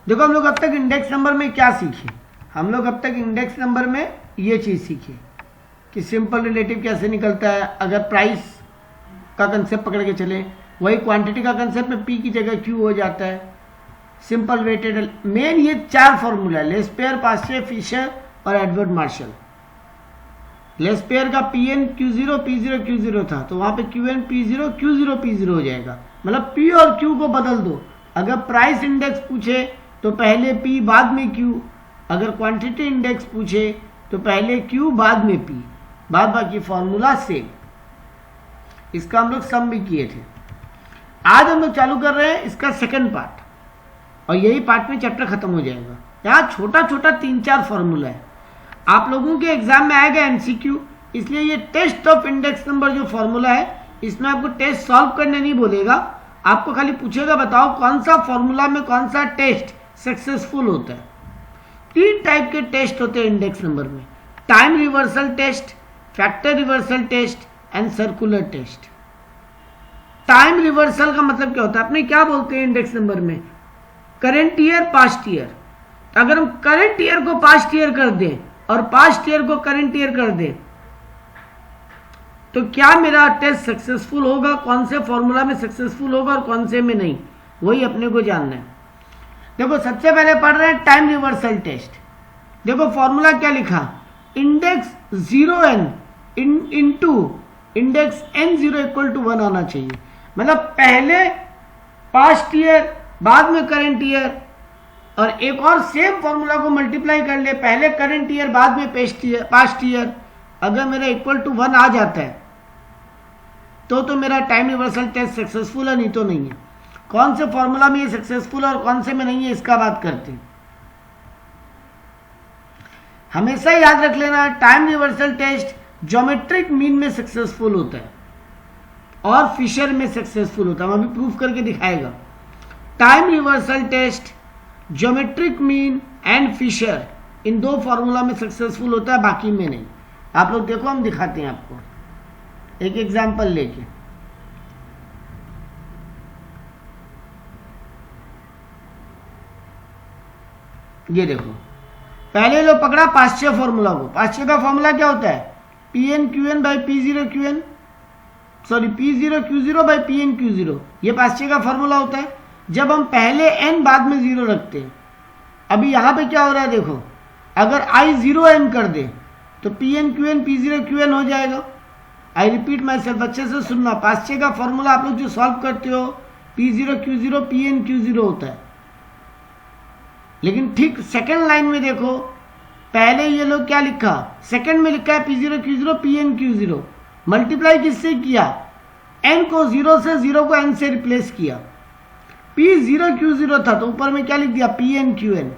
देखो हम लोग अब तक इंडेक्स नंबर में क्या सीखे, हम लोग अब तक इंडेक्स नंबर में ये चीज सीखे कि सिंपल रिलेटिव कैसे निकलता है अगर प्राइस का कंसेप्ट पकड़ के चले, वही क्वांटिटी का कंसेप्ट में पी की जगह क्यू हो जाता है, सिंपल वेटेड। मेन ये 4 फॉर्मूला, लेस्पेयर, पास्चे, फिशर और एडवर्ड मार्शल। लेस्पेयर का Pn Q0 P0 Q0 था, तो वहां पे Qn P0 Q0 P0 हो जाएगा, मतलब P और Q को बदल दो। अगर प्राइस इंडेक्स पूछे तो पहले P बाद में Q, अगर क्वांटिटी इंडेक्स पूछे तो पहले Q बाद में P, बाद बाकी फॉर्मूला सेम। इसका हम लोग सम भी किए थे। आज हम लोग चालू कर रहे हैं इसका सेकंड पार्ट, और यही पार्ट में चैप्टर खत्म हो जाएगा। यहाँ छोटा छोटा 3-4 फॉर्मूला है। आप लोगों के एग्जाम में आएगा एमसीक्यू, इसलिए ये टेस्ट ऑफ इंडेक्स नंबर जो फॉर्मूला है, इसमें आपको टेस्ट सॉल्व करने नहीं बोलेगा, आपको खाली पूछेगा बताओ कौन सा फॉर्मूला में कौन सा टेस्ट सक्सेसफुल होता है। 3 टाइप के टेस्ट होते हैं इंडेक्स नंबर में, time reversal test, factor reversal test and circular test. Time reversal का मतलब क्या होता है, अपने क्या बोलते हैं इंडेक्स नंबर में, करंट ईयर पास्ट ईयर। अगर हम करंट ईयर को पास्ट ईयर कर दें और पास्ट ईयर को करंट ईयर कर दें तो क्या मेरा टेस्ट सक्सेसफुल होगा, कौन से फॉर्मूला में सक्सेसफुल होगा और कौन से में नहीं, वही अपने को जानना है। देखो सबसे पहले पढ़ रहे हैं टाइम रिवर्सल टेस्ट। देखो फॉर्मूला क्या लिखा, index 0n into index n0 equal to 1 आना चाहिए। मतलब पहले पास्ट ईयर बाद में करंट ईयर, और एक और सेम फॉर्मूला को मल्टीप्लाई कर ले, पहले करंट ईयर बाद में पास्ट ईयर। अगर मेरा इक्वल टू 1 आ जाता है तो मेरा टाइम रिवर्सल टेस्ट सक्सेसफुल है, नहीं तो नहीं है। कौन से फॉर्मूला में ये सक्सेसफुल है और कौन से में नहीं है, इसका बात करते हैं। हमेशा याद रख लेना, time reversal test geometric mean में सक्सेसफुल होता है और फिशर में सक्सेसफुल होता है, हम अभी प्रूफ करके दिखाएगा। Time reversal test geometric mean and Fisher, इन 2 फॉर्मूला में सक्सेसफुल होता है, बाकी में नहीं। आप लोग देखो हम दिखाते हैं आपको एक एग्जांपल लेके। ये देखो, पहले लो पकड़ा पास्चे फॉर्मूला को। पास्चे का फॉर्मूला क्या होता है, Pn Qn by P0 Qn, sorry P0 Q0 by Pn Q0, ये पास्चे का फॉर्मूला होता है। जब हम पहले n बाद में 0 रखते हैं, अभी यहां पे क्या हो रहा है देखो, अगर I 0n कर दे तो Pn Qn P0 Qn हो जाएगा। आई रिपीट माई सेल्फ, अच्छे से सुनना, पास्चे का फॉर्मूला आप लोग जो सॉल्व करते हो P0 Q0 Pn Q0 होता है। लेकिन ठीक सेकेंड लाइन में देखो, पहले ये लोग क्या लिखा, सेकेंड में लिखा है P0 Q0 Pn Q0, multiply किससे किया, n को 0 से, 0 को n से रिप्लेस किया। P0 Q0 था तो ऊपर में क्या लिख दिया, Pn Qn,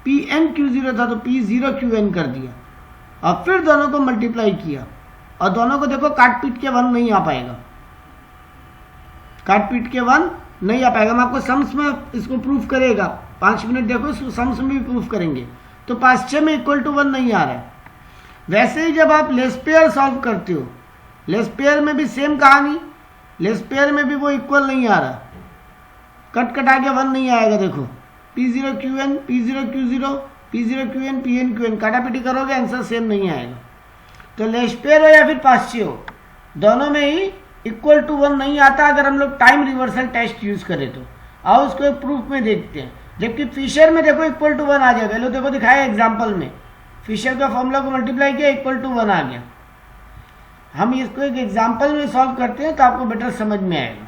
Pn Q0 था तो P0 Qn कर दिया, और फिर दोनों को मल्टीप्लाई किया, और दोनों को देखो काट पीट के 1 नहीं आ पाएगा, काट पीट के 1 नहीं आ पाएगा। हम आपको सम्स में इसको प्रूफ करेगा, 5 मिनट देखो, इसको सम्स में भी प्रूफ करेंगे। तो पास्चे में इक्वल टू 1 नहीं आ रहा है। वैसे ही जब आप लेस्पेयर सॉल्व करते हो, लेस्पेयर में भी सेम कहानी, लेस्पेयर में भी वो इक्वल नहीं आ रहा, कट कटा के 1 नहीं आएगा। देखो P0 Qn P0 Q0 P0 Qn Pn Qn, काटापीटी करोगे आंसर सेम नहीं आएगा। तो लेस्पेयर हो या फिर पास्चे हो, दोनों में ही इक्वल टू 1 नहीं आता अगर हम लोग टाइम रिवर्सल टेस्ट यूज करें तो। आओ उसको एक प्रूफ में देखते हैं। जबकि फिशर में देखो इक्वल टू 1 आ जाएगा, लो देखो दिखाया एग्जाम्पल में, फिशर का फॉर्मूला को मल्टीप्लाई किया, इक्वल टू 1 आ गया। हम इसको एक एग्जाम्पल में सॉल्व करते हैं तो आपको बेटर समझ में आएगा।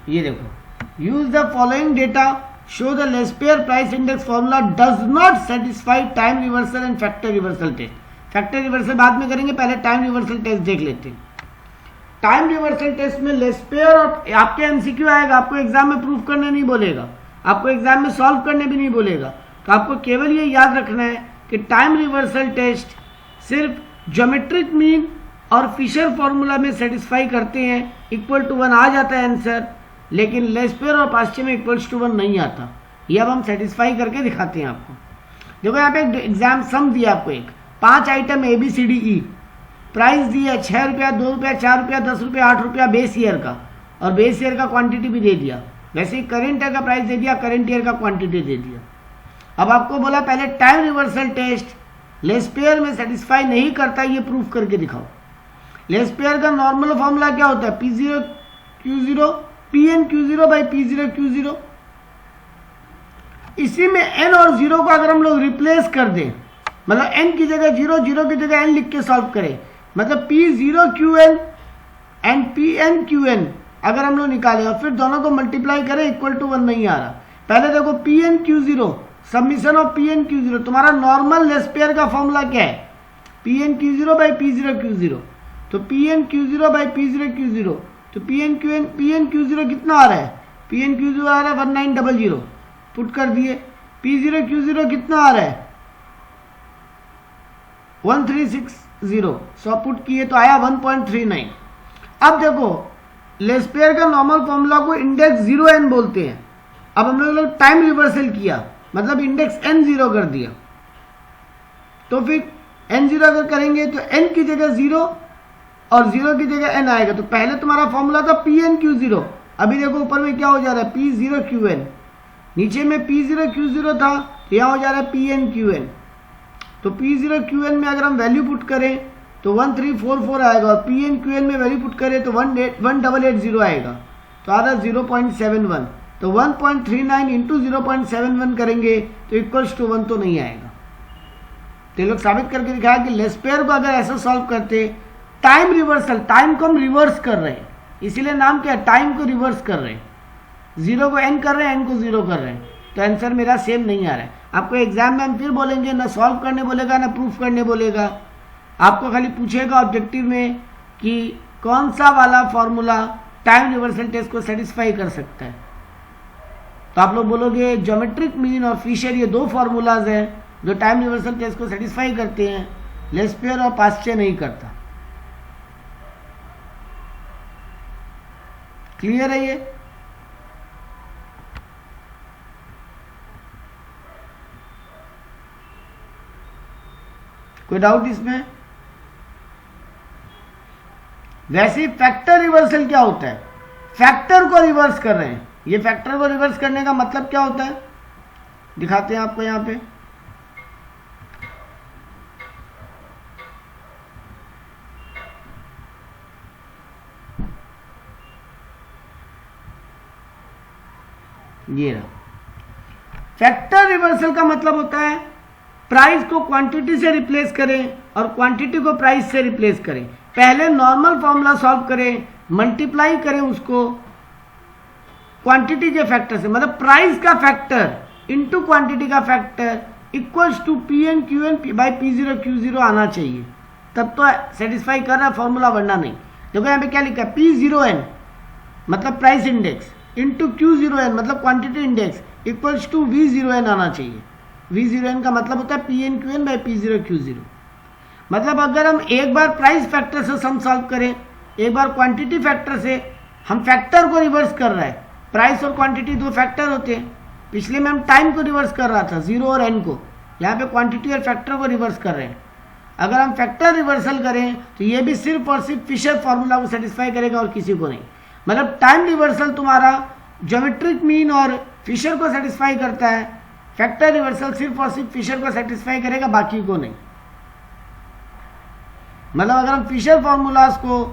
ये देखो, use the following data, show the Laspeyres price index formula does not satisfy time reversal and factor reversal test. Factor reversal बाद में करेंगे, पहले टाइम रिवर्सल टेस्ट देख लेते हैं। टाइम रिवर्सल टेस्ट में लेस्पेयर और आपके एमसीक्यू आएगा, आपको एग्जाम में प्रूफ करने नहीं बोलेगा, आपको एग्जाम में सॉल्व करने भी नहीं बोलेगा। तो आपको केवल ये याद रखना है कि टाइम रिवर्सल टेस्ट सिर्फ ज्योमेट्रिक मीन और फिशर फॉर्मूला में सेटिस्फाई करते हैं, इक्वल टू 1 आ जाता है आंसर, लेकिन लेस्पेयर और पास्चे में इक्वल्स टू 1 नहीं आता। ये अब हम सेटिस्फाई करके दिखाते हैं आपको। देखो यहाँ पे एक एग्जाम सम दिया आपको, एक 5 आइटम ABCDE, प्राइस दी है 6 रुपया, 2 रुपया, 4 रुपया, 10 रुपया, 8 रुपया बेस ईयर का, और बेस ईयर का क्वांटिटी भी दे दिया। वैसे ही करेंट ईयर का प्राइस दे दिया, करेंट ईयर का क्वांटिटी दे दिया। अब आपको बोला पहले टाइम रिवर्सल टेस्ट लेस्पेयर में सेटिस्फाई नहीं करता, ये प्रूफ करके दिखाओ। लेस्पेयर का नॉर्मल फॉर्मूला क्या होता है? P0 Q0 Pn Q0 by P0 Q0। इसी में n और 0 को अगर हम लोग रिप्लेस कर दें, मतलब n की जगह 0, 0 की जगह n लिख के सॉल्व करें, मतलब P0 Qn and Pn Qn अगर हम लोग निकालें और फिर दोनों को मल्टीप्लाई करें इक्वल टू 1 नहीं आ रहा। पहले देखो Pn Q0 submission of Pn Q0, तुम्हारा नॉर्मल लेस्पेयर का फॉर्मूला क्या है? Pn Q0 by P0 Q0। तो Pn Q0 by P0 Q0, तो Pn Q0 कितना आ रहा है? Pn Q0 आ रहा है 1900, पुट कर दिए। P0 Q0 कितना आ रहा है? 1360, 100 पुट किए तो आया 1.39। अब देखो लेस्पेयर का नॉर्मल फॉर्मूला को इंडेक्स 0n बोलते हैं। अब हम लोग टाइम रिवर्सल किया, मतलब इंडेक्स n 0 कर दिया, तो फिर n 0 अगर करेंगे तो n की जगह 0 और 0 की जगह n आएगा। तो पहले तुम्हारा फॉर्मूला था Pn Q0, अभी देखो ऊपर में क्या हो जा रहा है? P0 Qn, नीचे में P0 Q0 था, यहाँ हो जा रहा है Pn Qn। तो P0 Qn में अगर हम वैल्यू पुट करें तो 1344 आएगा, और Pn Qn में वैल्यू पुट करें तो 1880 आएगा, तो आ रहा 0.71। तो 1.39 इंटू 0.71 करेंगे तो इक्वल्स टू 1 तो नहीं आएगा। तो ये लोग साबित करके दिखाया कि लेस्पेयर को अगर ऐसा सॉल्व करते, टाइम रिवर्सल, टाइम को हम रिवर्स कर रहे हैं, इसीलिए नाम क्या है? टाइम को रिवर्स कर रहे हैं, 0 को n कर रहे हैं, n को 0 कर रहे हैं, तो आंसर मेरा सेम नहीं आ रहा है। आपको एग्जाम में हम फिर बोलेंगे, ना सॉल्व करने बोलेगा ना प्रूफ करने बोलेगा, आपको खाली पूछेगा ऑब्जेक्टिव में कि कौन सा वाला फॉर्मूला टाइम रिवर्सल टेस्ट को सेटिस्फाई कर सकता है। तो आप लोग बोलोगे ज्योमेट्रिक मीन और फिशर, ये दो फॉर्मूलाज हैं जो टाइम रिवर्सल टेस्ट को सेटिस्फाई करते हैं, लेस्पेयर और पास्चे नहीं करता। क्लियर है ये? कोई डाउट इसमें? वैसे ही फैक्टर रिवर्सल क्या होता है? फैक्टर को रिवर्स कर रहे हैं। ये फैक्टर को रिवर्स करने का मतलब क्या होता है दिखाते हैं आपको यहां पे। ये रहा फैक्टर रिवर्सल का मतलब होता है प्राइस को क्वांटिटी से रिप्लेस करें और क्वांटिटी को प्राइस से रिप्लेस करें। पहले नॉर्मल फॉर्मूला सॉल्व करें, मल्टीप्लाई करें उसको क्वांटिटी के फैक्टर से, मतलब प्राइस का फैक्टर इनटू क्वांटिटी का factor equals to Pn Qn by P0 Q0 आना चाहिए, तब तो सेटिस्फाई कर रहा है फॉर्मूला, वरना नहीं। देखो यहाँ पे क्या लिखा है? P0n मतलब प्राइस इंडेक्स इंटू Q0n मतलब quantity index equals to V0n आना चाहिए। V0n का मतलब होता है Pn Qn by P0 Q0। मतलब अगर हम एक बार प्राइस फैक्टर से सम सॉल्व करें, एक बार क्वांटिटी फैक्टर से, हम फैक्टर को रिवर्स कर रहे हैं। प्राइस और क्वांटिटी दो फैक्टर होते हैं। पिछले में हम टाइम को रिवर्स कर रहा था, 0 और n को, यहाँ पे क्वांटिटी और फैक्टर को रिवर्स कर रहे हैं। अगर हम फैक्टर रिवर्सल करें तो ये भी सिर्फ और सिर्फ फिशर फॉर्मूला को सेटिस्फाई करेगा और किसी को नहीं। मतलब टाइम रिवर्सल तुम्हारा ज्योमेट्रिक मीन और फिशर को सेटिस्फाई करता है, फैक्टर रिवर्सल सिर्फ और सिर्फ फिशर को सेटिस्फाई करेगा, बाकी को नहीं। मतलब अगर हम फिशर फॉर्मूलाज को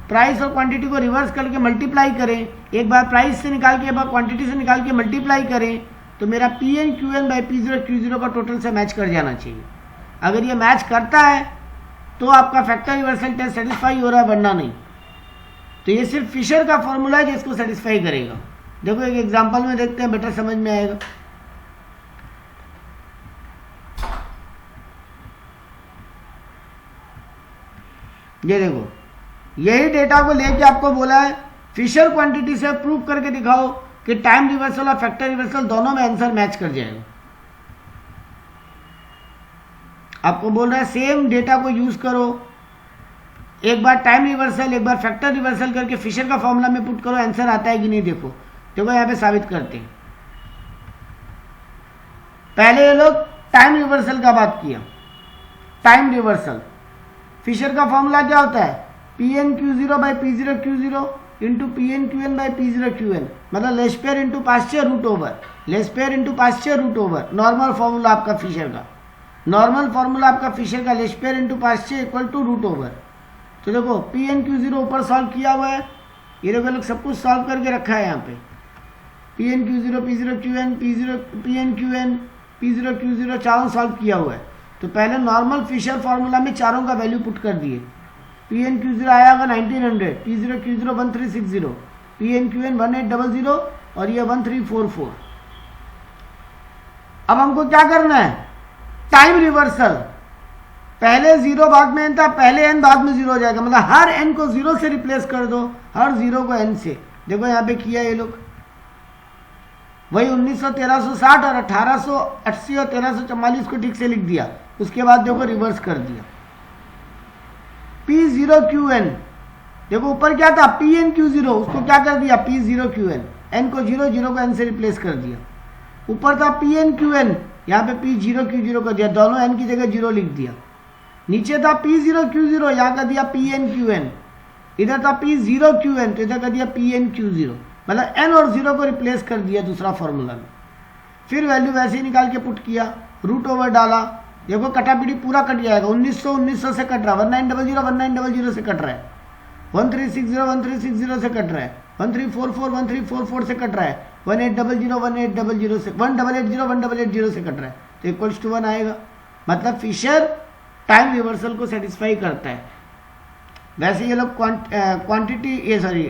प्राइस और क्वांटिटी को रिवर्स करके मल्टीप्लाई करें, एक बार प्राइस से निकाल के एक बार क्वांटिटी से निकाल के मल्टीप्लाई करें, तो मेरा Pn Qn by P0 Q0 का टोटल से मैच कर जाना चाहिए। अगर ये मैच करता है तो आपका फैक्टर रिवर्सल टेस्ट सेटिस्फाई हो रहा है, वरना नहीं। तो ये सिर्फ फिशर का फॉर्मूला है जिसको सेटिस्फाई करेगा। देखो एक एग्जांपल में देखते हैं, बेटर समझ में आएगा। ये देखो, यही डेटा को लेके आपको बोला है फिशर क्वांटिटी से प्रूव करके दिखाओ कि टाइम रिवर्सल और फैक्टर रिवर्सल दोनों में आंसर मैच कर जाएगा। आपको बोल रहा है सेम डेटा को यूज करो, एक बार टाइम रिवर्सल एक बार फैक्टर रिवर्सल करके फिशर का फॉर्मूला में पुट करो, आंसर आता है कि नहीं देखो। देखो यहाँ पे साबित करते हैं। पहले ये लोग टाइम रिवर्सल का बात किया। टाइम रिवर्सल फिशर का फॉर्मूला क्या होता है? Pn Q0 by P0 Q0, into P N Q N by P zero Q N, मतलब Laspeyres into Paasche root over, Laspeyres into Paasche root over, normal formula आपका Fisher का, normal formula आपका Fisher का Laspeyres into Paasche equal to root over. तो देखो P N Q zero ऊपर solve किया हुआ है, ये देखो लोग सब कुछ सॉल्व करके रखा है यहाँ पे, P N Q zero, P zero Q N, P N Q N, P zero Q zero चारों सॉल्व किया हुआ है। तो पहले नॉर्मल फिशर फार्मूला में चारों का वैल्यू पुट कर दिए, पी एन क्यू जीरो आया होगा 1900, P zero Q zero 1360, P N Q N 1800 और ये 1344। अब हमको क्या करना है, टाइम रिवर्सल, पहले जीरो बाद में एन था, पहले एन बाद में जीरो हो जाएगा, मतलब हर एन को जीरो से रिप्लेस कर दो, हर जीरो को एन से। देखो यहाँ पे किया ये लोग, वही 1900, 1360 और 1880 और 1344 को ठीक से लिख दिया, उसके बाद देखो रिवर्स कर दिया। पी जीरो क्यू एन, देखो ऊपर क्या था पी एन क्यू जीरो, उसको क्या कर दिया P zero Q N, N को जीरो, जीरो को एन से रिप्लेस कर दिया। ऊपर था पी एन क्यू एन, यहाँ पे पी जीरो क्यू जीरो कर दिया, दोनों एन की जगह जीरो लिख दिया। नीचे था पी जीरो क्यू जीरो, यहाँ कर दिया पी एन क्यू एन, इधर था पी जीरो क्यू एन, तो इधर कर दिया पी एन क्यू जीरो, मतलब एन और जीरो को रिप्लेस कर दिया दूसरा फॉर्मूला में। फिर वैल्यू वैसे ही निकाल के पुट किया, रूट ओवर डाला, देखो कटापीटी पूरा कट जाएगा, 1900 से कट रहा है, 1900 से कट रहा है, 1360 से कट रहा है, 1344 से कट रहा है, 1800 से 1880 से कट रहा है, तो इक्वल्स टू 1 आएगा। मतलब फिशर टाइम रिवर्सल को सेटिस्फाई करता है। वैसे ये लोग क्वांटिटी ये सॉरी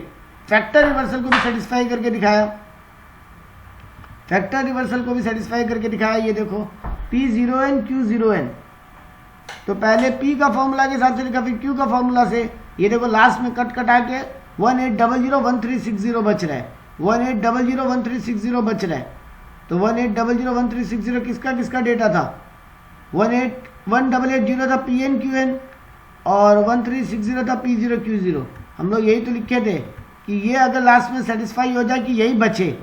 फैक्टर रिवर्सल को भी सेटिस्फाई करके दिखाया, फैक्टर रिवर्सल को भी सेटिस्फाई करके दिखाया। ये देखो P zero N Q zero N, तो पहले पी का फॉर्मूला के हिसाब से लिखा, फिर क्यू का फॉर्मूला से। ये देखो लास्ट में कट कटा के 18001360 बच रहा है, 18001360 बच रहा है। तो 18001360 किसका किसका डेटा था, 1880 था पी एन क्यू एन और 1360 था पी जीरो क्यू जीरो। हम लोग यही तो लिखे थे कि ये अगर लास्ट में सेटिस्फाई हो जाए कि यही बचे।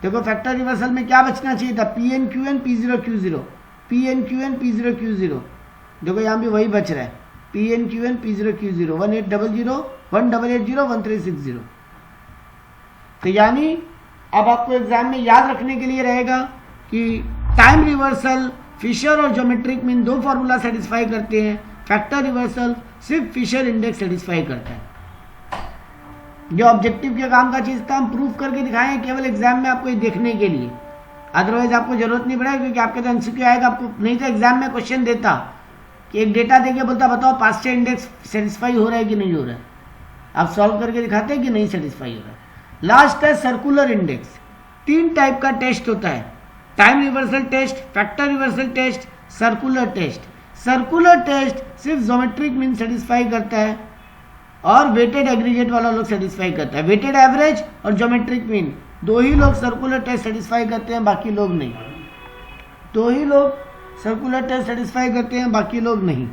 देखो फैक्टर रिवर्सल में क्या बचना चाहिए था, P N Q N P zero Q zero, P N Q N P zero Q zero. देखो यहाँ भी वही बच रहा है, P N Q N P zero Q zero, 18001360। तो यानी अब आपको एग्जाम में याद रखने के लिए रहेगा कि टाइम रिवर्सल फिशर और ज्योमेट्रिक मीन दो फॉर्मूला सेटिस्फाई करते हैं, फैक्टर रिवर्सल सिर्फ फिशर इंडेक्स सेटिस्फाई करता है। जो ऑब्जेक्टिव के काम का चीज था हम प्रूफ करके दिखाए हैं केवल एग्जाम में आपको ये देखने के लिए, अदरवाइज आपको जरूरत नहीं पड़ेगी, क्योंकि आपके तो एमसीक्यू आएगा। आपको नहीं तो एग्जाम में क्वेश्चन देता कि एक डेटा देके बोलता बताओ पास्चर इंडेक्स सेटिस्फाई हो रहा है कि नहीं हो रहा है, आप सॉल्व करके दिखाते हैं कि नहीं सेटिस्फाई हो रहा है। लास्ट है सर्कुलर इंडेक्स। 3 टाइप का टेस्ट होता है, time reversal test, factor reversal test, circular test. Circular test सिर्फ ज्योमेट्रिक मीन सेटिस्फाई करता है और वेटेड एग्रीगेट वाला लोग सेटिस्फाई करता है। वेटेड एवरेज और ज्योमेट्रिक मीन दो ही लोग सर्कुलर टेस्ट सेटिस्फाई करते हैं, बाकी लोग नहीं। दो ही लोग सर्कुलर टेस्ट सेटिस्फाई करते हैं, बाकी लोग नहीं।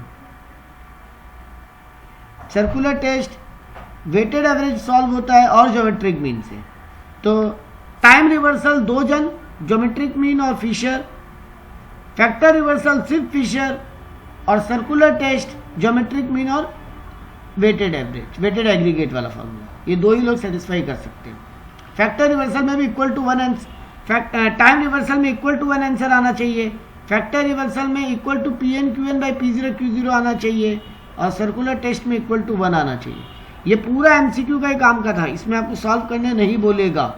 Circular test weighted average solve होता है और ज्योमेट्रिक मीन से। तो टाइम रिवर्सल 2 जन, ज्योमेट्रिक मीन और फिशर। फैक्टर रिवर्सल सिर्फ फिशर और सर्कुलर टेस्ट ज्योमेट्रिक मीन और वेटेड एवरेज, वेटेड एग्रीगेट वाला फॉर्मूला, ये 2 ही लोग सेटिस्फाई कर सकते हैं। फैक्टर रिवर्सल में भी equal to 1 answer, time reversal में इक्वल टू 1 आंसर आना चाहिए। फैक्टर रिवर्सल में equal to P N Q N by P zero Q zero आना चाहिए और सर्कुलर टेस्ट में इक्वल टू 1 आना चाहिए। ये पूरा एमसीक्यू का ही काम का था, इसमें आपको सॉल्व करने नहीं बोलेगा।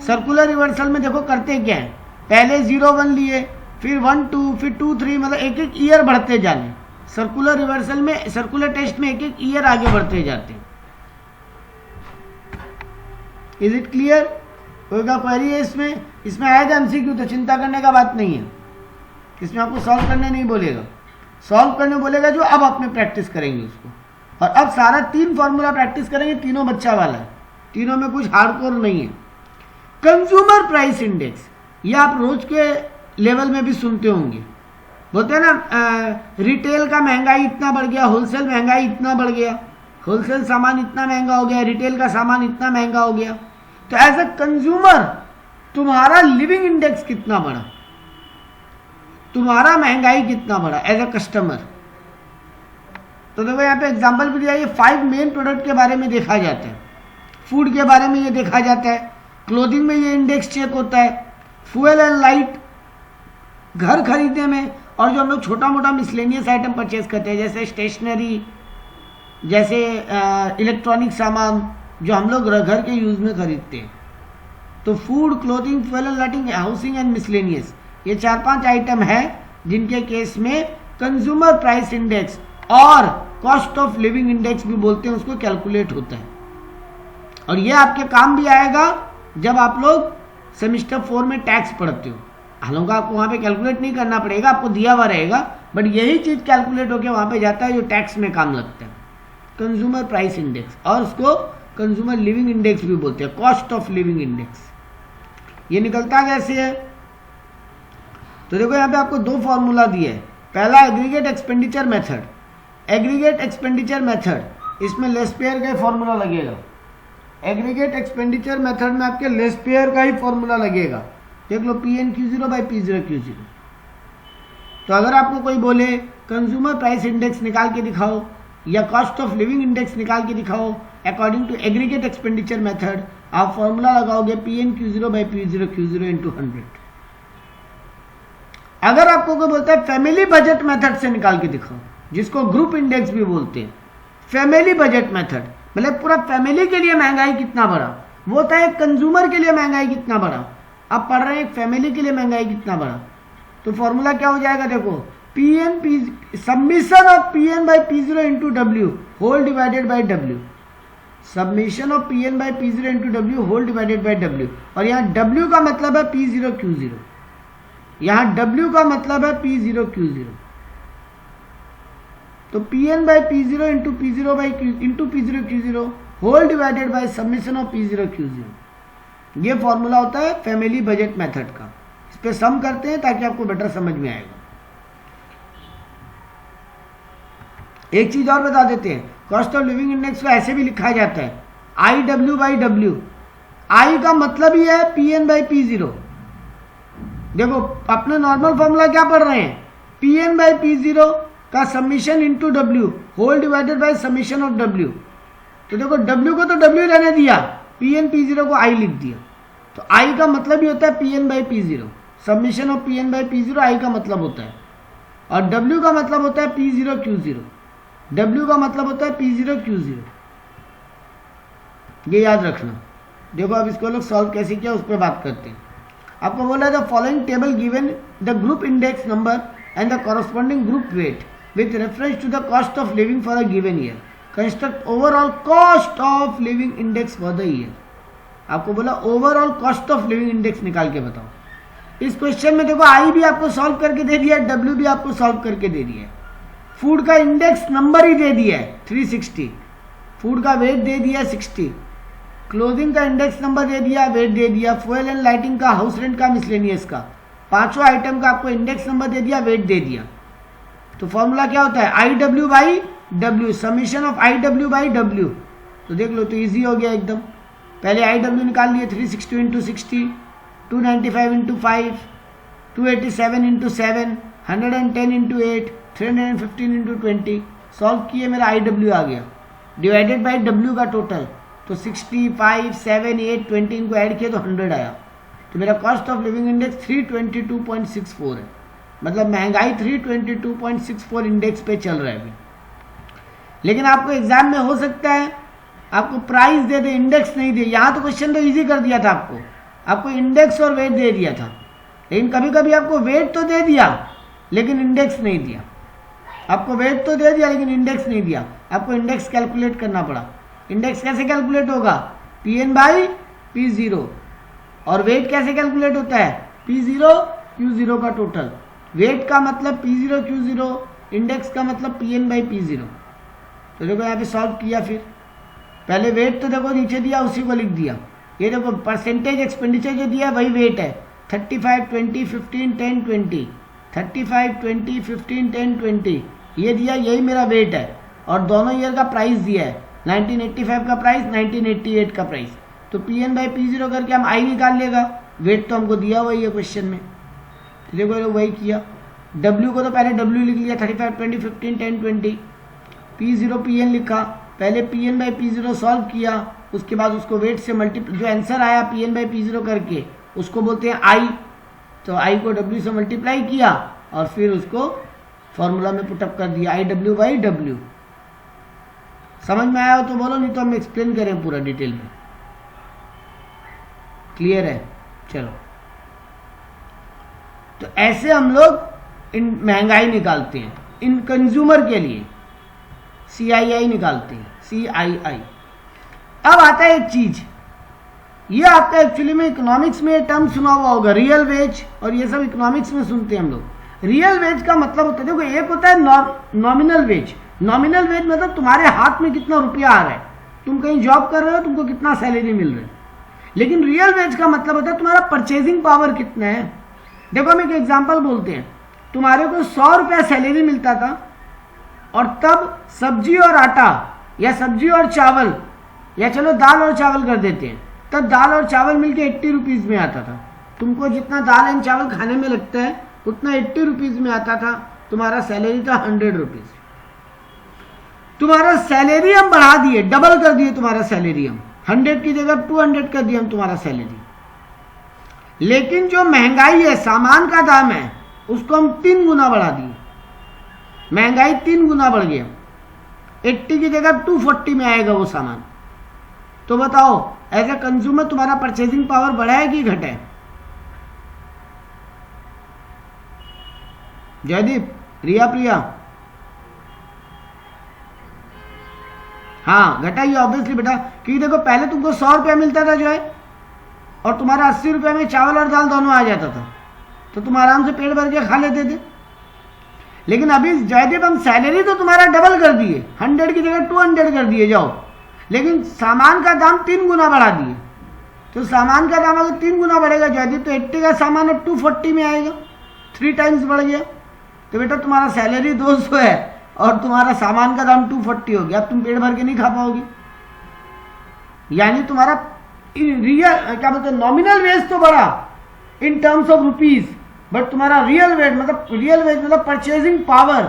सर्कुलर रिवर्सल में देखो करते क्या है, पहले 0 1 लिए, फिर 1 2, फिर 2 3, मतलब एक एक ईयर बढ़ते जाने। सर्कुलर रिवर्सल में, सर्कुलर टेस्ट में एक एक ईयर आगे बढ़ते जाते हैं। Is it clear? कोई का क्वेरी है इसमें? इसमें आएगा एमसीक्यू तो चिंता करने का बात नहीं है, इसमें आपको सॉल्व करने नहीं बोलेगा, सॉल्व करने बोलेगा जो अब आप में प्रैक्टिस करेंगे उसको। और अब सारा 3 फॉर्मूला प्रैक्टिस करेंगे, तीनों बच्चा वाला है, तीनों में कुछ हार्डकोर नहीं है। कंज्यूमर प्राइस इंडेक्स, ये आप रोज के लेवल में भी सुनते होंगे, बोलते हैं ना रिटेल का महंगाई इतना बढ़ गया, होलसेल महंगाई इतना बढ़ गया, होलसेल सामान इतना महंगा हो गया, रिटेल का सामान इतना महंगा हो गया। तो एज अ कंज्यूमर तुम्हारा लिविंग इंडेक्स कितना बढ़ा, तुम्हारा महंगाई कितना बढ़ा एज अ कस्टमर। तो देखो यहाँ पे एग्जाम्पल भी दिया, ये 5 मेन प्रोडक्ट के बारे में देखा जाता है, फूड के बारे में ये देखा जाता है, क्लोथिंग में ये इंडेक्स चेक होता है, फ्यूल एंड लाइट घर खरीदने में, और जो हम लोग छोटा मोटा मिसलेनियस आइटम परचेज करते हैं जैसे स्टेशनरी, जैसे इलेक्ट्रॉनिक सामान जो हम लोग घर के यूज में खरीदते हैं। तो food, clothing, fuel and lighting, housing and miscellaneous, ये 4-5 आइटम है जिनके केस में कंज्यूमर प्राइस इंडेक्स और कॉस्ट ऑफ लिविंग इंडेक्स भी बोलते हैं, उसको कैलकुलेट होता है। और ये आपके काम भी आएगा जब आप लोग सेमेस्टर 4 में टैक्स पढ़ते हो। हालांकि आपको वहाँ पे कैलकुलेट नहीं करना पड़ेगा, आपको दिया हुआ रहेगा, बट यही चीज कैलकुलेट होकर वहाँ पे जाता है जो टैक्स में काम लगता है, कंज्यूमर प्राइस इंडेक्स, और उसको कंज्यूमर लिविंग इंडेक्स भी बोलते हैं, कॉस्ट ऑफ लिविंग इंडेक्स। ये निकलता कैसे है? तो देखो यहाँ पे आपको 2 फॉर्मूला दिए है। पहला aggregate expenditure method, aggregate expenditure method, इसमें लेस पेयर का ही फॉर्मूला लगेगा। एग्रीगेट एक्सपेंडिचर मेथड में आपके लेस पेयर का ही फॉर्मूला लगेगा। देख लो PNQ0 बाई P0Q0। तो अगर आपको कोई बोले कंज्यूमर प्राइस इंडेक्स निकाल के दिखाओ या कॉस्ट ऑफ लिविंग इंडेक्स निकाल के दिखाओ according to aggregate expenditure method, आप फॉर्मूला लगाओगे PNQ0 बाई P0Q0 इंटू 100। अगर आपको कोई बोलता है फैमिली बजट मेथड से निकाल के दिखाओ, जिसको ग्रुप इंडेक्स भी बोलते हैं, फैमिली बजट मेथड मतलब पूरा फैमिली के लिए महंगाई कितना बढ़ा, वो होता है कंज्यूमर के लिए महंगाई कितना बढ़ा। आप पढ़ रहे हैं फैमिली के लिए महंगाई कितना बढ़ा, तो फॉर्मूला क्या हो जाएगा? देखो submission of PN by P0 into W whole divided by W, submission of PN by P0 into W whole divided by W। और यहाँ W का मतलब है P0Q0, यहाँ W का मतलब है P0Q0। तो PN by P0 into P0 by into P0Q0 whole divided by submission of P0Q0, ये फॉर्मूला होता है फैमिली बजट मेथड का। इस पे सम करते हैं ताकि आपको बेटर समझ में आएगा। एक चीज और बता देते हैं, कॉस्ट ऑफ लिविंग इंडेक्स को ऐसे भी लिखा जाता है IW बाई W। I का मतलब ही है PN बाई P0। देखो अपने नॉर्मल फॉर्मूला क्या पढ़ रहे हैं, PN बाई P0 का summation into W whole divided by summation of W। तो देखो W को तो W रहने दिया, PN P0 को I लिख दिया। तो I का मतलब ही होता है PN by P0, summation of PN by P0 I का मतलब होता है। और W का मतलब होता है P0Q0, W का मतलब होता है P0Q0, ये याद रखना। देखो अब इसको लोग सॉल्व कैसे किया उस पर बात करते हैं। आपको बोला the following table given the group index number and the corresponding group weight with reference to the cost of living for a given year, construct overall cost of living index for the year. आपको बोला overall cost of living index निकाल के बताओ। इस question में देखो आई भी आपको सॉल्व करके दे दिया है, डब्ल्यू भी आपको सॉल्व करके दे दिया है, फूड का इंडेक्स नंबर ही दे दिया है 360, फूड का वेट दे दिया 60, क्लोथिंग का इंडेक्स नंबर दे दिया, वेट दे दिया, फ्यूल एंड लाइटिंग का, हाउस रेंट का, मिसलेनियस का, पांचों आइटम का आपको इंडेक्स नंबर दे दिया, वेट दे दिया। तो फॉर्मूला क्या होता है IW by W, summation of IW by W। तो देख लो तो इजी हो गया एकदम। पहले IW निकाल लिए 360 into 60, 295 into 5, 287 into 7, 110 into 8, 315 into 20, solve किए मेरा IW आ गया डिवाइडेड बाई W का टोटल। तो 60, 5, 7, 8, 20 इनको ऐड किया तो 100 आया। तो मेरा कॉस्ट ऑफ लिविंग इंडेक्स 322.64 है, मतलब महंगाई 322.64 इंडेक्स पे चल रहा है अभी। लेकिन आपको एग्जाम में हो सकता है आपको प्राइस दे दे, इंडेक्स नहीं दे। यहाँ तो क्वेश्चन तो इजी कर दिया था, आपको इंडेक्स और वेट दे दिया था, लेकिन कभी कभी आपको वेट तो दे दिया लेकिन इंडेक्स नहीं दिया। आपको वेट तो दे दिया लेकिन इंडेक्स नहीं दिया, आपको इंडेक्स कैलकुलेट करना पड़ा। इंडेक्स कैसे कैलकुलेट होगा? PN by P0। और वेट कैसे कैलकुलेट होता है? P0 Q0 का टोटल। वेट का मतलब P0 Q0, इंडेक्स का मतलब PN बाई P0। तो देखो यहाँ पे सॉल्व किया, फिर पहले वेट तो देखो नीचे दिया उसी को लिख दिया। ये देखो परसेंटेज एक्सपेंडिचर जो दिया वही वेट है, 35, 20, 15, 10, 20, 35, 20, 15, 10, 20 ये दिया, यही मेरा वेट है। और दोनों ईयर का प्राइस दिया है, 1985 का प्राइस, 1988 का प्राइस। तो PN बाई P0 करके हम I निकाल लेगा, वेट तो हमको दिया वही है क्वेश्चन में। तो देखो वही किया। W को तो पहले W लिख लिया, 35, 20, 15, 10, 20। P0 PN लिखा, पहले PN बाई P0 सॉल्व किया, उसके बाद उसको वेट से मल्टीप्लाई, जो आंसर आया PN बाई P0 करके उसको बोलते हैं I, तो I को W से मल्टीप्लाई किया और फिर उसको फॉर्मूला में पुटअप कर दिया IW बाई W। समझ में आया हो तो बोलो, नहीं तो हम एक्सप्लेन करें पूरा डिटेल में। क्लियर है? चलो, तो ऐसे हम लोग इन महंगाई निकालते हैं। इन कंज्यूमर के लिए CII निकालते हैं, CII। अब आता है एक चीज, ये आपका एक्चुअली में इकोनॉमिक्स में टर्म सुना हुआ होगा, रियल वेज, और ये सब इकोनॉमिक्स में सुनते हैं हम लोग। रियल वेज का मतलब होता है, देखो एक होता है नॉमिनल वेज। नॉमिनल वेज मतलब तुम्हारे हाथ में कितना रुपया आ रहा है, तुम कहीं जॉब कर रहे हो, तुमको कितना सैलरी मिल रहा है। लेकिन रियल वेज का मतलब होता है तुम्हारा परचेजिंग पावर कितना है। देखो हम एक एग्जांपल बोलते हैं, तुम्हारे को 100 रुपया सैलरी मिलता था और तब सब्जी और आटा या सब्जी और चावल, या चलो दाल और चावल कर देते हैं, तब दाल और चावल मिलके 80 रुपीज में आता था। तुमको जितना दाल एंड चावल खाने में लगता है उतना 80 रुपीज में आता था। तुम्हारा सैलरी था 100 रुपीज। तुम्हारा सैलरी हम बढ़ा दिए, डबल कर दिए तुम्हारा सैलरी, हम 100 की जगह 200 कर दिया हम तुम्हारा सैलरी। लेकिन जो महंगाई है, सामान का दाम है, उसको हम 3 गुना बढ़ा दिए। महंगाई 3 गुना बढ़ गया, 80 की जगह 240 में आएगा वो सामान। तो बताओ एज ए कंज्यूमर तुम्हारा परचेजिंग पावर बढ़ा है कि घटा है? जयदीप, रिया, प्रिया, हाँ घटा ही ऑब्वियसली बेटा, क्योंकि देखो पहले तुमको 100 रुपया मिलता था जो है, और तुम्हारा 80 रुपया में चावल और दाल दोनों आ जाता था, तो तुम आराम से पेट भर के खा लेते थे। लेकिन अभी जयदीप हम सैलरी तो तुम्हारा डबल कर दिए, 100 की जगह 200 कर दिए जाओ, लेकिन सामान का दाम 3 गुना बढ़ा दिए। तो सामान का दाम अगर 3 गुना बढ़ेगा जयदीप, तो 80 का सामान अब 240 में आएगा, 3 टाइम्स बढ़ गया। तो बेटा तुम्हारा सैलरी 200 है और तुम्हारा सामान का दाम 240 हो गया, अब तुम पेट भर के नहीं खा पाओगे। यानी तुम्हारा रियल क्या बोलते हैं, नॉमिनल वेज तो बढ़ा in terms of rupees, but तुम्हारा रियल वेज मतलब परचेजिंग पावर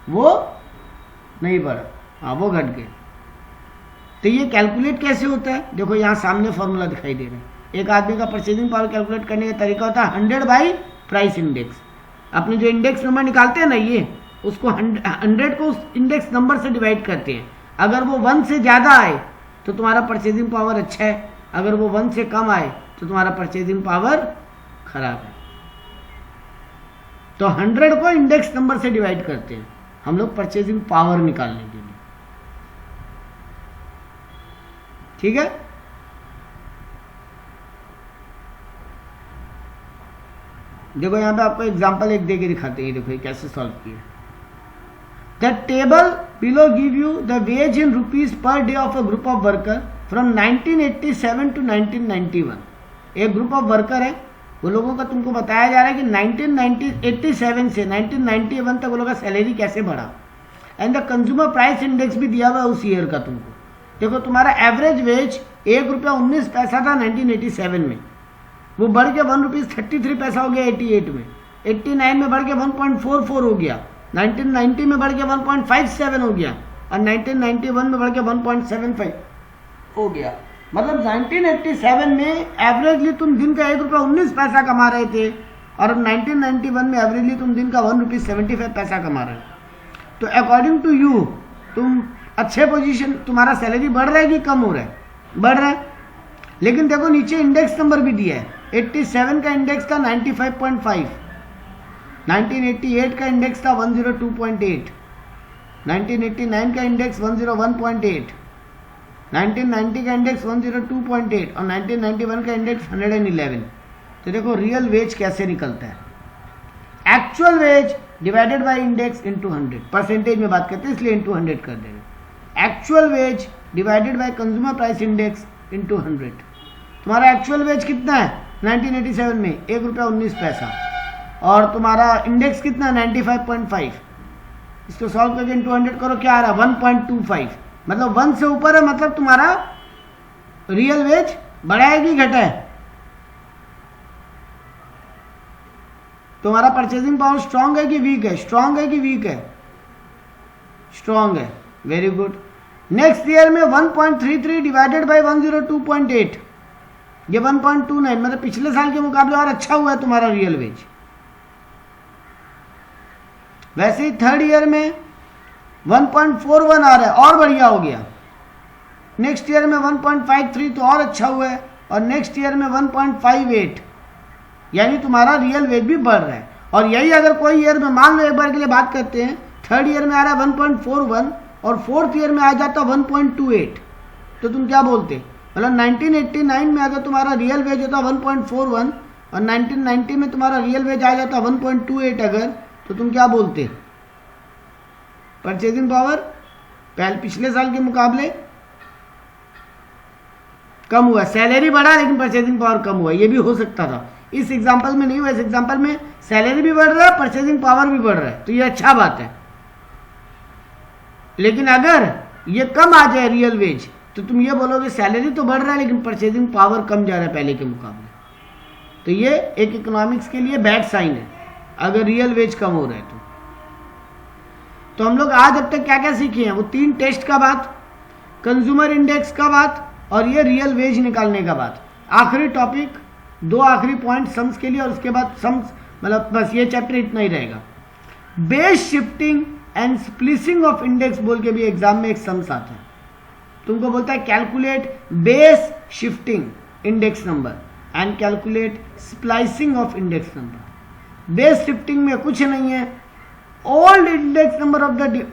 वो नहीं बढ़ा, हाँ वो घट गया। तो ये कैलकुलेट कैसे होता है? देखो यहाँ सामने फॉर्मूला दिखाई दे रहा है। एक आदमी का परचेजिंग पावर कैलकुलेट करने का तरीका होता है 100 बाई प्राइस इंडेक्स। अपने जो इंडेक्स नंबर निकालते हैं ना, ये उसको 100 को उस इंडेक्स नंबर से डिवाइड करते हैं। अगर वो 1 से ज्यादा आए तो तुम्हारा परचेजिंग पावर अच्छा है, अगर वो 1 से कम आए तो तुम्हारा परचेजिंग पावर खराब है। तो 100 को इंडेक्स नंबर से डिवाइड करते हैं हम लोग परचेजिंग पावर निकालने के लिए। ठीक है, देखो यहां पे आपको एग्जांपल एक देके दिखाते हैं, देखो ये कैसे सॉल्व किया। The table below give you the wage in rupees per day of a group of worker from 1987 to 1991। एक ग्रुप ऑफ वर्कर है, वो लोगों का तुमको बताया जा रहा है कि 1987 से 1991 तक वो लोगों का सैलरी कैसे बढ़ा, and the consumer price index भी दिया हुआ है उस ईयर का तुमको। देखो तुम्हारा एवरेज वेज 1 रुपया 19 पैसा था 1987 में, वो बढ़ के 1 रुपीज 33 पैसा हो गया 88 में, 89 में बढ़ के 1.44 हो गया, 1990 में बढ़ के 1.57 हो गया, और 1991 में बढ़ के 1.75 हो गया। मतलब 1987 में एवरेजली तुम दिन का 1 रुपया 19 पैसा कमा रहे थे, और अब 1991 में एवरेजली तुम दिन का 1 रुपीज 75 पैसा कमा रहे हो। तो अकॉर्डिंग टू यू तुम अच्छे पोजीशन, तुम्हारा सैलरी बढ़ रहा है कि कम हो रहा है? बढ़ रहा है। लेकिन देखो नीचे इंडेक्स नंबर भी दिया है, 87 का इंडेक्स था 95.5, 1988 का इंडेक्स था 102.8, 1989 का इंडेक्स 101.8, 1990 का इंडेक्स 102.8 और 1991 का इंडेक्स 111। तो देखो रियल वेज कैसे निकलता है, actual wage divided by index into 100, percentage में बात करते हैं इसलिए इनटू 100 कर देंगे। Actual wage divided by consumer price index into 100। तुम्हारा एक्चुअल वेज कितना है 1987 में 1 रुपया 19 पैसा, और तुम्हारा इंडेक्स कितना है 95.5। इसको सॉल्व करके इनटू 100 करो, क्या आ रहा है 1.25, मतलब 1 से ऊपर है, मतलब तुम्हारा रियल वेज बढ़ा है कि घटा है? तुम्हारा परचेजिंग पावर स्ट्रांग है कि वीक है? स्ट्रांग है कि वीक है? स्ट्रॉन्ग है, वेरी गुड। नेक्स्ट ईयर में 1.33 डिवाइडेड बाई 102.8, ये 1.29, मतलब पिछले साल के मुकाबले और अच्छा हुआ है तुम्हारा रियल वेज। वैसे ही थर्ड ईयर में 1.41 आ रहा है, और बढ़िया हो गया। नेक्स्ट ईयर में 1.53 तो और अच्छा हुआ है, और नेक्स्ट ईयर में 1.58, यानी तुम्हारा रियल वेज भी बढ़ रहा है। और यही अगर कोई ईयर में, मान लो एक बार के लिए बात करते हैं, थर्ड ईयर में आ रहा है 1.41 और फोर्थ ईयर में आ जाता 1.28, तो तुम क्या बोलते? मतलब 1989 में अगर तुम्हारा रियल वेज होता 1.41 और 1990 में तुम्हारा रियल वेज आ जाता 1.28 अगर, तो तुम क्या बोलते? परचेजिंग पावर पहले पिछले साल के मुकाबले कम हुआ, सैलरी बढ़ा लेकिन परचेजिंग पावर कम हुआ, ये भी हो सकता था। इस एग्जांपल में नहीं हुआ, इस एग्जांपल में सैलरी भी बढ़ रहा है, परचेजिंग पावर भी बढ़ रहा है, तो ये अच्छा बात है। लेकिन अगर ये कम आ जाए रियल वेज, तो तुम ये बोलोगे सैलरी तो बढ़ रहा है लेकिन परचेजिंग पावर कम जा रहा है पहले के मुकाबले, तो ये एक इकोनॉमिक्स के लिए बैड साइन है अगर रियल वेज कम हो रहा है तो हम लोग आज अब तक क्या क्या सीखे हैं? वो 3 टेस्ट का बात, कंज्यूमर इंडेक्स का बात, और ये रियल वेज निकालने का बात। आखिरी टॉपिक, 2 आखिरी पॉइंट सम्स के लिए, और उसके बाद सम्स, मतलब बस ये चैप्टर इतना ही रहेगा। Base shifting and splicing of index बोल के भी एग्जाम में एक सम्स आता है, तुमको बोलता है calculate base shifting index number and calculate splicing of index number. Base shifting में कुछ नहीं है, old index number of the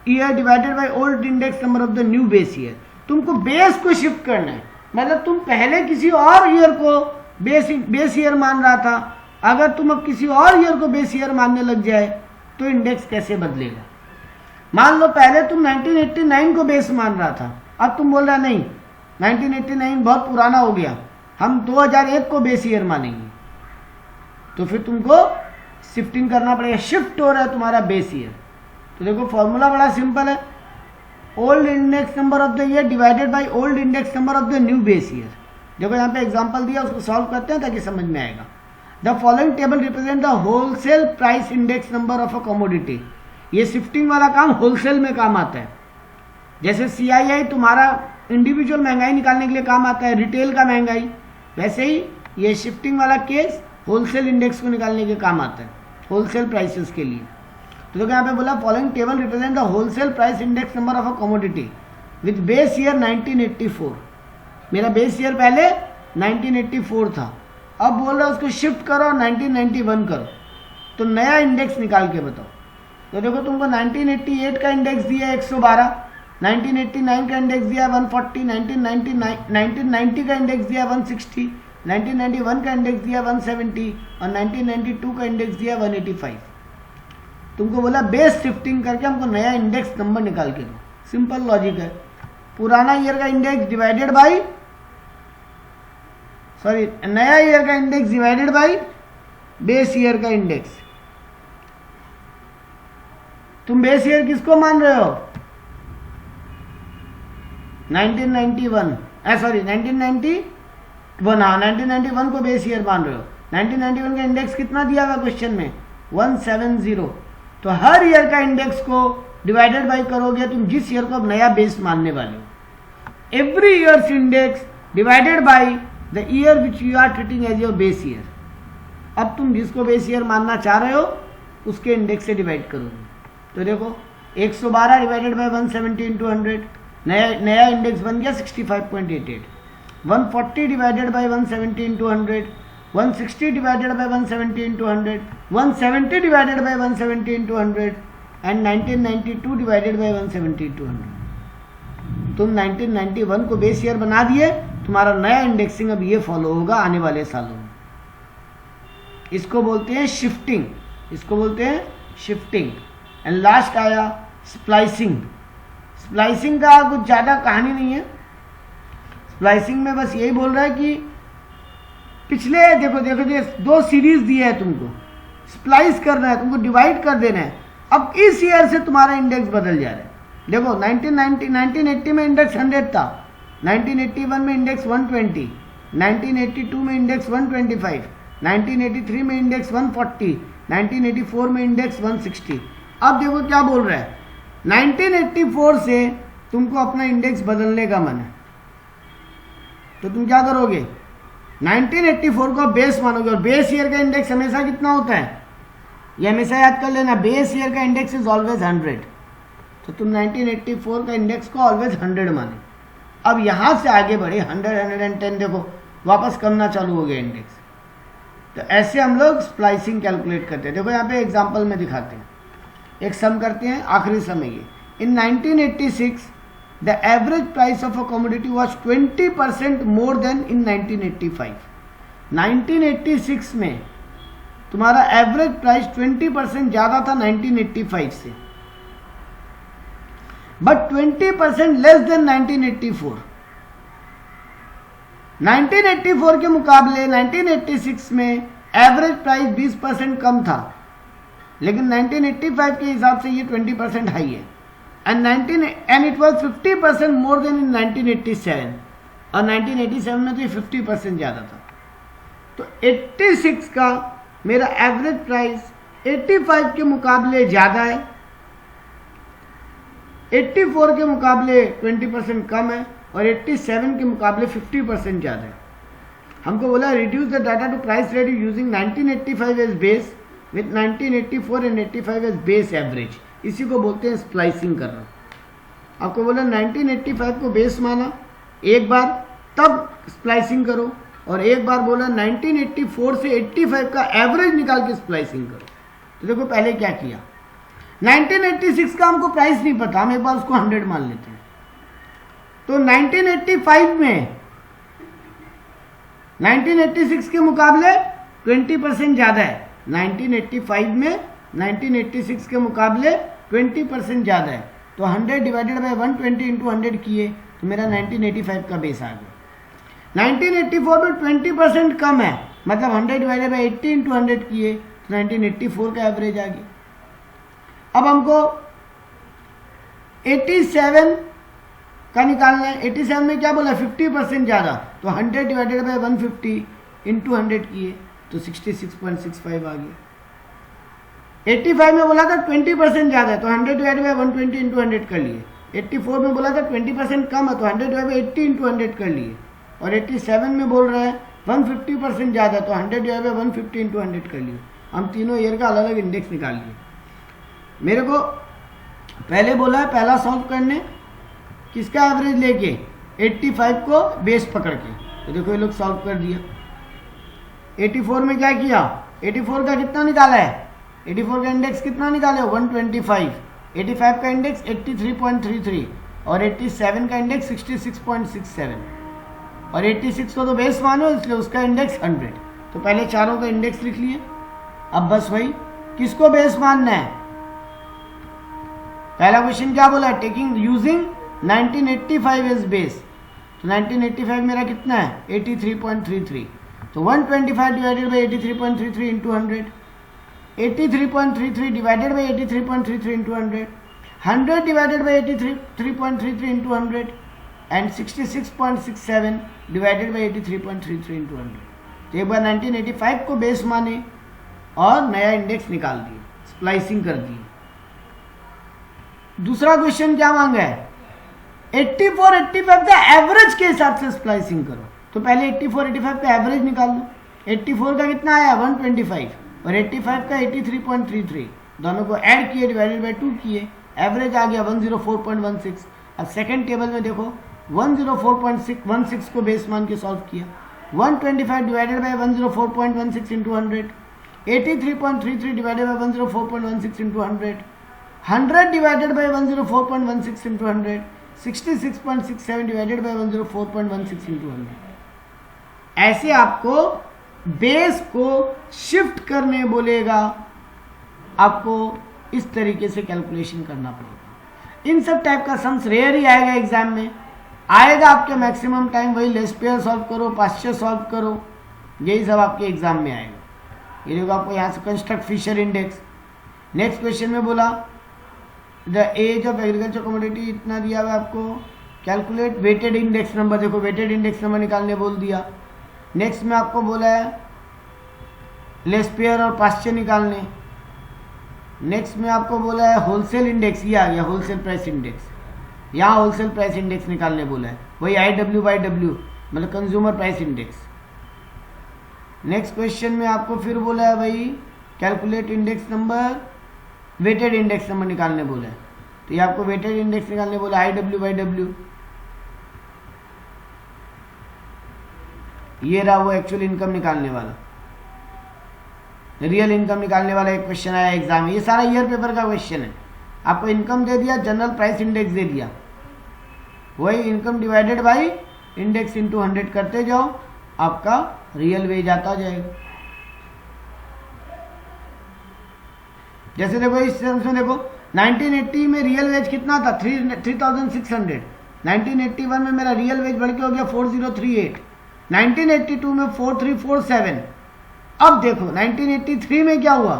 year divided by old index number of the new base year. तुमको बेस को शिफ्ट करना है, मतलब तुम पहले किसी और ईयर को बेस ईयर मान रहा था, अगर तुम अब किसी और ईयर को बेस ईयर मानने लग जाए तो इंडेक्स कैसे बदलेगा? मान लो पहले तुम 1989 को बेस मान रहा था, अब तुम बोल रहा नहीं 1989 बहुत पुराना हो गया, हम 2001 को बेस ईयर मानेंगे, तो फिर तुमको शिफ्टिंग करना पड़ेगा, शिफ्ट हो रहा है तुम्हारा बेस ईयर। तो देखो फॉर्मूला बड़ा सिंपल है, old index number of the year divided by old index number of the new base year. देखो यहाँ पे एग्जांपल दिया, उसको सॉल्व करते हैं ताकि समझ में आएगा। The following table represent the wholesale price index number of a commodity. ये शिफ्टिंग वाला काम होलसेल में काम आता है, जैसे CII तुम्हारा इंडिविजुअल महंगाई निकालने के लिए काम आता है, रिटेल का महंगाई, वैसे ही ये शिफ्टिंग वाला केस होलसेल इंडेक्स को निकालने के काम आता है, होलसेल प्राइसेस के लिए। तो देखो यहाँ पे बोला following table represent the wholesale price index number of a commodity with base year 1984। मेरा बेस ईयर पहले 1984 था, अब बोल रहा है उसको शिफ्ट करो 1991 करो, तो नया इंडेक्स निकाल के बताओ। तो देखो तुमको 1988 का इंडेक्स दिया है 112, 1989 का इंडेक्स दिया 140, 1990 का इंडेक्स दिया 160, 1991 का इंडेक्स दिया 170 और 1992 का इंडेक्स दिया 185। तुमको बोला बेस शिफ्टिंग करके हमको नया इंडेक्स नंबर निकाल के दो। सिंपल लॉजिक है, पुराना ईयर का इंडेक्स डिवाइडेड बाई नया ईयर का index divided by base year का इंडेक्स। तुम बेस ईयर किसको मान रहे हो? 1991 हाँ 1991 को बेस ईयर मान रहे हो। 1991 का इंडेक्स कितना दिया हुआ क्वेश्चन में? 170। तो हर ईयर का इंडेक्स को डिवाइडेड बाई करोगे तुम जिस ईयर को अब नया बेस मानने वाले हो। Every year's index divided by the year which you are treating as your base year. अब तुम जिसको बेस ईयर मानना चाह रहे हो उसके इंडेक्स से डिवाइड करोगे। तो देखो 112 डिवाइडेड बाई 170 इंटू 100, नया इंडेक्स बन गया 65.88। 140 divided by 170 into 100, 160 divided by 170 into 100, 170 divided by 170 into 100 and 1992 divided by 170 into 100। तुम 1991 को बेस ईयर बना दिए, तुम्हारा नया इंडेक्सिंग अब ये फॉलो होगा आने वाले सालों में। इसको बोलते हैं शिफ्टिंग, इसको बोलते हैं शिफ्टिंग। एंड लास्ट आया स्प्लाइसिंग। स्प्लाइसिंग का कुछ ज़्यादा कहानी नहीं है। स्प्लाइसिंग में बस यही बोल रहा है कि पिछले देखो ये 2 सीरीज दिए है, तुमको स्प्लाइस करना है, तुमको डिवाइड कर देना है। अब इस ईयर से तुम्हारा इंडेक्स बदल जा रहा है। देखो 1980 में इंडेक्स 100 था, 1981 में इंडेक्स 120, 1982 में इंडेक्स 125, 1983 में इंडेक्स 140, 1984 में इंडेक्स 160। अब देखो क्या बोल रहा है, 1984 से तुमको अपना इंडेक्स बदलने का मन है, तो तुम क्या करोगे, 1984 को बेस मानोगे, और बेस ईयर का इंडेक्स हमेशा कितना होता है, ये हमेशा याद कर लेना, बेस ईयर का इंडेक्स इज ऑलवेज 100। तो तुम 1984 का इंडेक्स को ऑलवेज 100 माने। अब यहां से आगे बढ़े 100, 110, देखो वापस करना चालू हो गया इंडेक्स। तो ऐसे हम लोग स्प्लाइसिंग कैलकुलेट करते हैं। देखो यहाँ पे एग्जांपल में दिखाते हैं, एक सम करते हैं, आखिरी सम है ये। In 1986 the average price of a commodity was 20% more than in 1985। 1986 में तुम्हारा एवरेज प्राइस 20% ज्यादा था 1985 से, बट 20% लेस देन 1984। 1984 के मुकाबले 1986 में एवरेज प्राइस 20% कम था, लेकिन 1985 के हिसाब से ये 20% हाई है। And it was 50% more than in 1987, और 1987 में तो ये 50% ज्यादा था। तो 86 का मेरा एवरेज प्राइस 85 के मुकाबले ज्यादा है, 84 के मुकाबले 20% कम है, और 87 के मुकाबले 50% ज्यादा है। हमको बोला reduce the data to price rate using 1985 as base with 1984 and 85 as base average. इसी को बोलते हैं स्प्लाइसिंग करना। आपको बोला 1985 को बेस माना एक बार, तब स्प्लाइसिंग करो, और एक बार बोला 1984 से 85 का एवरेज निकाल के स्प्लाइसिंग करो। तो देखो पहले क्या किया, 1986 का हमको प्राइस नहीं पता, हम एक बार उसको 100 मान लेते हैं। तो 1985 में 1986 के मुकाबले 20% ज्यादा है, 1985 में 1986 के मुकाबले 20% ज्यादा है। तो 100 डिवाइडेड बाय 120 इंटू 100 किए तो मेरा 1985 का बेस आ गया। 1984 में 20% कम है, मतलब 100 डिवाइडेड बाय 80 इंटू 100 किए तो 1984 का एवरेज आ गया। अब हमको 87 का निकालना है। 87 में क्या बोला, 50% ज्यादा, तो 100 डिवाइडेड बाय 150 इंटू 100 किए तो 66.65 आ गया। 85 में बोला था 20% ज्यादा है, तो 100 डिवाइडेड बाय 120 इंटू 100 कर लिए। 84 में बोला था 20% कम है, तो 100 डिवाइडेड बाय 80 इंटू 100 कर लिए। और 87 में बोल रहे हैं 150% ज्यादा, तो 100 डिवाइडेड बाय 150 इंटू 100 कर लिए। हम तीनों ईयर का अलग अलग इंडेक्स निकाल लिए। मेरे को पहले बोला है पहला सॉल्व करने किसका एवरेज लेके, 85 को बेस पकड़ के। तो देखो ये लोग सॉल्व कर दिया। 84 में क्या किया, 84 का कितना निकाला है, 84 का इंडेक्स कितना निकाले, 125। 85 का इंडेक्स 83.33 और 87 का इंडेक्स 66.67, और 86 को तो बेस मानो इसलिए उसका इंडेक्स 100। तो पहले चारों का इंडेक्स लिख लिए। अब बस वही किसको बेस मानना है, पहला क्वेश्चन क्या बोला है, टेकिंग यूजिंग 1985 एज बेस। तो 1985 मेरा कितना है, 83.33। तो 125 divided by 83.33 into 100, 83.33 divided by 83.33 into 100, 100 divided by 83.33 into 100, and 66.67 divided by 83.33 into 100। तो एक बार 1985 को बेस माने और नया इंडेक्स निकाल दिए, स्प्लाइसिंग कर दी। दूसरा क्वेश्चन क्या मांगा है, 84, 85 का एवरेज के हिसाब से स्प्लाइसिंग करो। तो पहले 84, 85 का एवरेज निकाल लो। 84 का कितना आया, 125, और 85 का 83.33, दोनों को ऐड किए, डिवाइडेड बाय 2 किए, एवरेज आ गया 104.16। अब सेकंड टेबल में देखो 104.16 को बेस मान के सॉल्व किया। 125 divided by 104.16 into 100, 83.33 divided by 104.16 into 100, 100 divided by 104.16 into 100, 66.67 divided by 104.16 into 100। ऐसे आपको बेस को शिफ्ट करने बोलेगा, आपको इस तरीके से कैलकुलेशन करना पड़ेगा। इन सब टाइप का सम्स रेयर ही आएगा एग्जाम में, आएगा आपके मैक्सिमम टाइम वही लेस्पेयर सॉल्व करो, पास्चर सॉल्व करो, यही सब आपके एग्जाम में आएगा। ये देखो आपको यहाँ से construct Fisher index. Next question में बोला the age of agriculture commodity इतना दिया हुआ आपको, कैलकुलेट वेटेड इंडेक्स नंबर। देखो वेटेड इंडेक्स नंबर निकालने बोल दिया। नेक्स्ट में आपको बोला है लेस्पेयर और पास्चर निकालने। नेक्स्ट में आपको बोला है होलसेल इंडेक्स, ये आ गया होलसेल प्राइस इंडेक्स। यहाँ होलसेल प्राइस इंडेक्स निकालने बोला है, वही IW/W मतलब consumer price index. Next question में आपको फिर बोला है भाई calculate index number, weighted index number निकालने बोला है। तो ये आपको वेटेड इंडेक्स निकालने बोला IW/W। ये रहा वो एक्चुअल इनकम निकालने वाला, रियल इनकम निकालने वाला एक क्वेश्चन आया एग्जाम में। ये सारा ईयर पेपर का क्वेश्चन है। आपको इनकम दे दिया, जनरल प्राइस इंडेक्स दे दिया, वही income divided by index into 100 करते जाओ, आपका रियल वेज आता जाएगा। जैसे देखो इस सेंस में देखो 1980 में रियल वेज कितना था 3600, 1981 में मेरा रियल वेज बढ़ के हो गया 4038, 1982 में 4347। अब देखो 1983 में क्या हुआ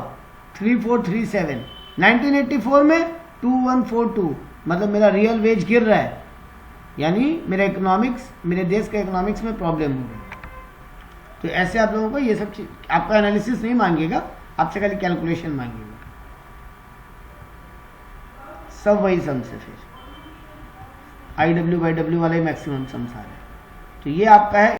3437, 1984 में 2142, मतलब मेरा रियल वेज गिर रहा है, यानी मेरा इकोनॉमिक्स, मेरे देश के इकोनॉमिक्स में प्रॉब्लम हो रही है। तो ऐसे आप लोगों को ये सब चीज, आपका एनालिसिस नहीं मांगेगा, आपसे खाली कैलकुलेशन मांगेगा, सब वही सम से फिर IW/W वाले मैक्सिमम सम्स आ रहे हैं। तो ये आपका है